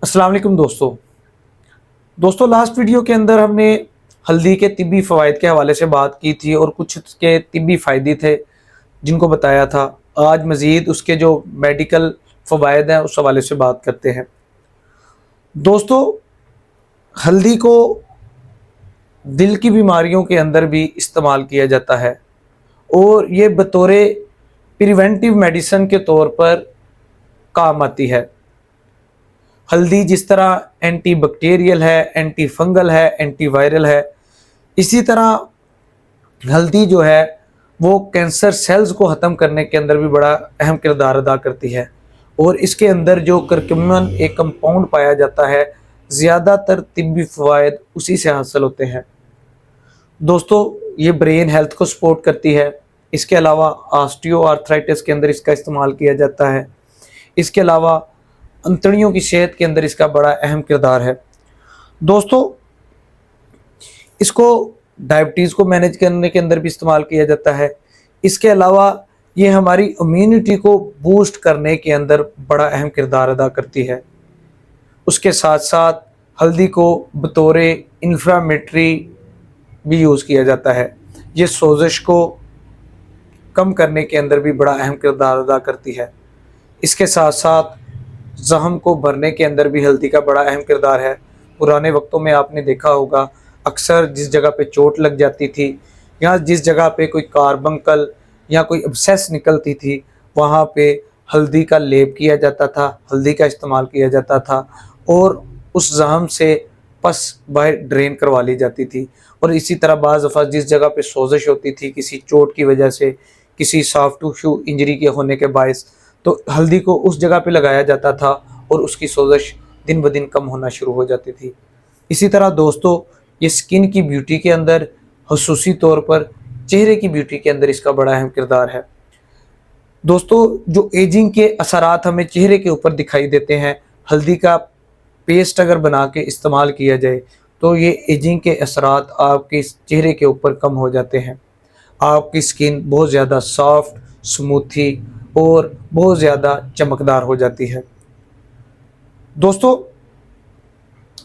अस्सलाम वालेकुम दोस्तों लास्ट वीडियो के अंदर हमने हल्दी के तिब्बी फ़वाइद के हवाले से बात की थी और कुछ उसके तिब्बी फ़ायदे थे जिनको बताया था। आज मज़ीद उसके जो मेडिकल फ़वाइद हैं उस हवाले से बात करते हैं। दोस्तों, हल्दी को दिल की बीमारियों के अंदर भी इस्तेमाल किया जाता है और ये बतौर प्रिवेंटिव मेडिसिन के तौर पर काम आती है। हल्दी जिस तरह एंटी बैक्टीरियल है, एंटी फंगल है, एंटी वायरल है, इसी तरह हल्दी जो है वो कैंसर सेल्स को ख़त्म करने के अंदर भी बड़ा अहम किरदार अदा करती है। और इसके अंदर जो करक्यूमिन एक कंपाउंड पाया जाता है, ज़्यादातर तिब्बी फ़वाइद उसी से हासिल होते हैं। दोस्तों, ये ब्रेन हेल्थ को सपोर्ट करती है। इसके अलावा ऑस्टियो आर्थराइटिस के अंदर इसका इस्तेमाल किया जाता है। इसके अलावा अंतड़ियों की सेहत के अंदर इसका बड़ा अहम किरदार है। दोस्तों, इसको डायबिटीज़ को मैनेज करने के अंदर भी इस्तेमाल किया जाता है। इसके अलावा ये हमारी इम्यूनिटी को बूस्ट करने के अंदर बड़ा अहम किरदार अदा करती है। उसके साथ साथ हल्दी को बतौर इन्फ्लामेटरी भी यूज़ किया जाता है। ये सोजिश को कम करने के अंदर भी बड़ा अहम किरदार अदा करती है। इसके साथ साथ ज़ख्म को भरने के अंदर भी हल्दी का बड़ा अहम किरदार है। पुराने वक्तों में आपने देखा होगा, अक्सर जिस जगह पे चोट लग जाती थी या जिस जगह पे कोई कार्बंकल या कोई अब्सेस निकलती थी, वहाँ पे हल्दी का लेप किया जाता था, हल्दी का इस्तेमाल किया जाता था और उस ज़ख्म से पस बाहर ड्रेन करवा ली जाती थी। और इसी तरह बाज़ दफ़ा जिस जगह पे सोजिश होती थी किसी चोट की वजह से, किसी सॉफ्ट टिश्यू इंजरी के होने के बायस, तो हल्दी को उस जगह पे लगाया जाता था और उसकी सोजिश दिन ब दिन कम होना शुरू हो जाती थी। इसी तरह दोस्तों, ये स्किन की ब्यूटी के अंदर, ख़ुसूसी तौर पर चेहरे की ब्यूटी के अंदर इसका बड़ा अहम किरदार है। दोस्तों, जो एजिंग के असरात हमें चेहरे के ऊपर दिखाई देते हैं, हल्दी का पेस्ट अगर बना के इस्तेमाल किया जाए तो ये एजिंग के असरात आपके चेहरे के ऊपर कम हो जाते हैं। आपकी स्किन बहुत ज़्यादा सॉफ्ट, स्मूथी और बहुत ज़्यादा चमकदार हो जाती है। दोस्तों,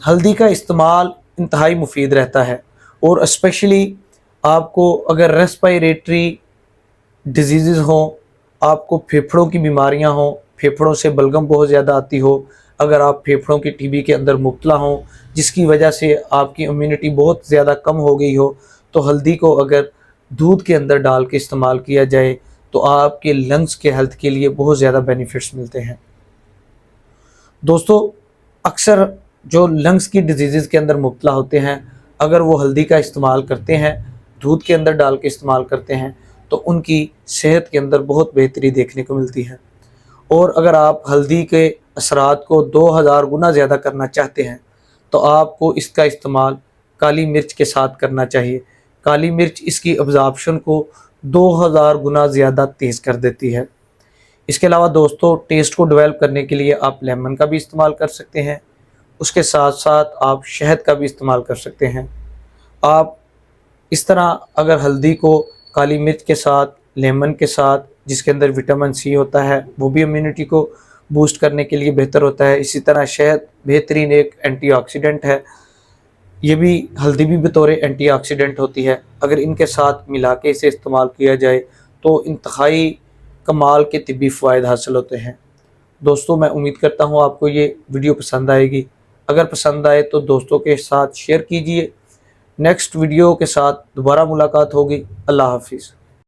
हल्दी का इस्तेमाल इंतहाई मुफीद रहता है और स्पेशली आपको अगर रेस्पिरेटरी डिजीज़ हों, आपको फेफड़ों की बीमारियां हों, फेफड़ों से बलगम बहुत ज़्यादा आती हो, अगर आप फेफड़ों की टीबी के अंदर मुब्तला हों जिसकी वजह से आपकी इम्यूनिटी बहुत ज़्यादा कम हो गई हो, तो हल्दी को अगर दूध के अंदर डाल के इस्तेमाल किया जाए तो आपके लंग्स के हेल्थ के लिए बहुत ज़्यादा बेनिफिट्स मिलते हैं। दोस्तों, अक्सर जो लंग्स की डिजीज़ के अंदर मुब्तला होते हैं, अगर वो हल्दी का इस्तेमाल करते हैं, दूध के अंदर डाल के इस्तेमाल करते हैं, तो उनकी सेहत के अंदर बहुत बेहतरी देखने को मिलती है। और अगर आप हल्दी के असरात को 2000 गुना ज़्यादा करना चाहते हैं तो आपको इसका इस्तेमाल काली मिर्च के साथ करना चाहिए। काली मिर्च इसकी अब्ज़ॉर्प्शन को 2000 गुना ज़्यादा तेज़ कर देती है। इसके अलावा दोस्तों, टेस्ट को डेवलप करने के लिए आप लेमन का भी इस्तेमाल कर सकते हैं। उसके साथ साथ आप शहद का भी इस्तेमाल कर सकते हैं। आप इस तरह अगर हल्दी को काली मिर्च के साथ, लेमन के साथ, जिसके अंदर विटामिन सी होता है, वो भी इम्यूनिटी को बूस्ट करने के लिए बेहतर होता है। इसी तरह शहद बेहतरीन एक एंटीऑक्सीडेंट है, ये भी हल्दी भी बतौर एंटीऑक्सीडेंट होती है। अगर इनके साथ मिला के इसे इस्तेमाल किया जाए तो इंतहाई कमाल के तिब्बी फ़वाइद हासिल होते हैं। दोस्तों, मैं उम्मीद करता हूँ आपको ये वीडियो पसंद आएगी। अगर पसंद आए तो दोस्तों के साथ शेयर कीजिए। नेक्स्ट वीडियो के साथ दोबारा मुलाकात होगी। अल्लाह हाफिज़।